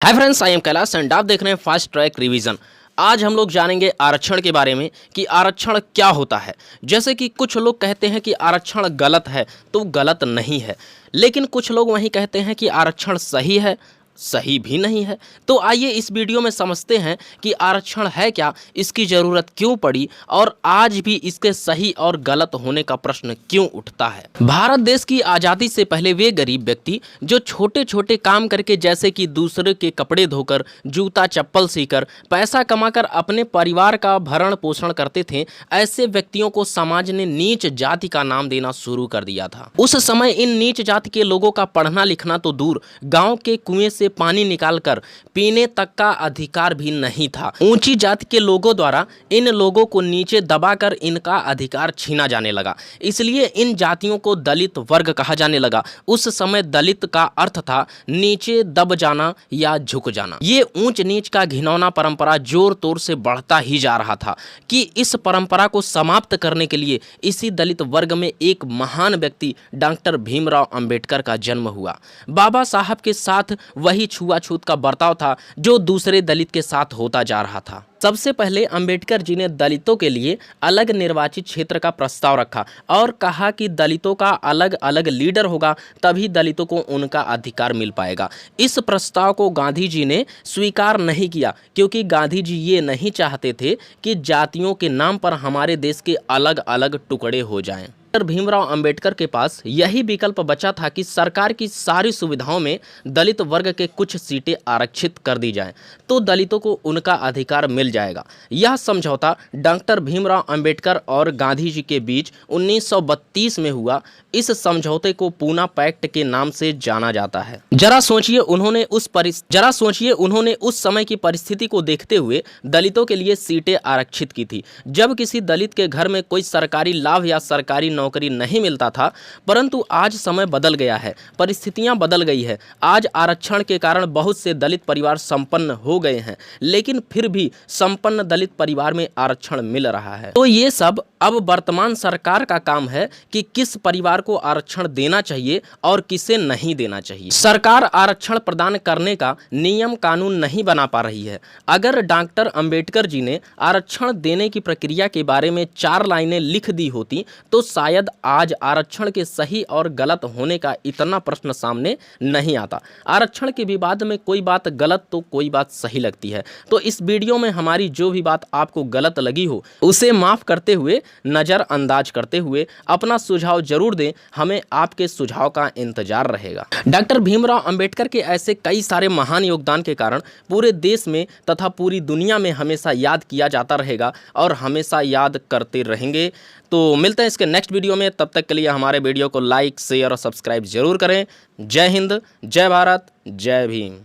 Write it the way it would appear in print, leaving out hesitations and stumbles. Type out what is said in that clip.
Hi friends, I am Kailash and आप देख रहे हैं फास्ट ट्रैक रिवीजन। आज हम लोग जानेंगे आरक्षण के बारे में कि आरक्षण क्या होता है। जैसे कि कुछ लोग कहते हैं कि आरक्षण गलत है, तो गलत नहीं है, लेकिन कुछ लोग वहीं कहते हैं कि आरक्षण सही है, सही भी नहीं है। तो आइए इस वीडियो में समझते हैं कि आरक्षण है क्या, इसकी ज़रूरत क्यों पड़ी और आज भी इसके सही और गलत होने का प्रश्न क्यों उठता है। भारत देश की आज़ादी से पहले वे गरीब व्यक्ति जो छोटे छोटे काम करके, जैसे कि दूसरे के कपड़े धोकर, जूता चप्पल सीकर, पैसा कमाकर अपने परिवार का भरण पोषण करते थे, ऐसे व्यक्तियों को समाज ने नीच जाति का नाम देना शुरू कर दिया था। उस समय इन नीच जाति के लोगों का पढ़ना लिखना तो दूर, गाँव के कुएं से पानी निकालकर पीने तक का अधिकार भी नहीं था। ऊंची जाति के लोगों द्वारा इन लोगों को नीचे दबाकर इनका अधिकार छीना जाने लगा, इसलिए इन जातियों को दलित वर्ग कहा जाने लगा। उस समय दलित का अर्थ था नीचे दब जाना या झुक जाना। ये ऊंच नीच का घिनौना परंपरा जोर तोर से बढ़ता ही जा रहा था कि इस परंपरा को समाप्त करने के लिए इसी दलित वर्ग में एक महान व्यक्ति डॉक्टर भीमराव अंबेडकर का जन्म हुआ। बाबा साहब के साथ वही छुआछूत का बर्ताव था जो दूसरे दलित के साथ होता जा रहा था। सबसे पहले अंबेडकर जी ने दलितों के लिए अलग निर्वाचित क्षेत्र का प्रस्ताव रखा और कहा कि दलितों का अलग अलग लीडर होगा, तभी दलितों को उनका अधिकार मिल पाएगा। इस प्रस्ताव को गांधी जी ने स्वीकार नहीं किया, क्योंकि गांधी जी ये नहीं चाहते थे कि जातियों के नाम पर हमारे देश के अलग अलग टुकड़े हो जाएं। डॉक्टर भीमराव अंबेडकर के पास यही विकल्प बचा था कि सरकार की सारी सुविधाओं में दलित वर्ग के कुछ सीटें आरक्षित कर दी जाएं, तो दलितों को उनका अधिकार मिल जाएगा। यह समझौता डॉक्टर भीमराव अंबेडकर और गांधी जी के बीच 1932 में हुआ। इस समझौते को पूना पैक्ट के नाम से जाना जाता है। जरा सोचिए उन्होंने उस समय की परिस्थिति को देखते हुए दलितों के लिए सीटें आरक्षित की थी। जब किसी दलित के घर में कोई सरकारी लाभ या सरकारी नौकरी नहीं मिलता था, परंतु आज समय बदल गया है, परिस्थितियां बदल गई है। आज आरक्षण के कारण बहुत से दलित परिवार संपन्न हो गए हैं, लेकिन फिर भी संपन्न दलित परिवार में आरक्षण मिल रहा है। तो ये सब अब वर्तमान सरकार का काम है कि किस परिवार को आरक्षण देना चाहिए और किसे नहीं देना चाहिए। सरकार आरक्षण प्रदान करने का नियम कानून नहीं बना पा रही है। अगर डॉक्टर अंबेडकर जी ने आरक्षण देने की प्रक्रिया के बारे में 4 लाइनें लिख दी होती, तो शायद आज आरक्षण के सही और गलत होने का इतना प्रश्न सामने नहीं आता। आरक्षण के विवाद में कोई बात गलत तो कोई बात सही लगती है। तो इस वीडियो में हमारी जो भी बात आपको गलत लगी हो, उसे माफ करते हुए, नज़रअंदाज करते हुए अपना सुझाव जरूर दें। हमें आपके सुझाव का इंतजार रहेगा। डॉक्टर भीमराव अंबेडकर के ऐसे कई सारे महान योगदान के कारण पूरे देश में तथा पूरी दुनिया में हमेशा याद किया जाता रहेगा और हमेशा याद करते रहेंगे। तो मिलते हैं इसके नेक्स्ट वीडियो में। तब तक के लिए हमारे वीडियो को लाइक, शेयर और सब्सक्राइब जरूर करें। जय हिंद, जय भारत, जय भीम।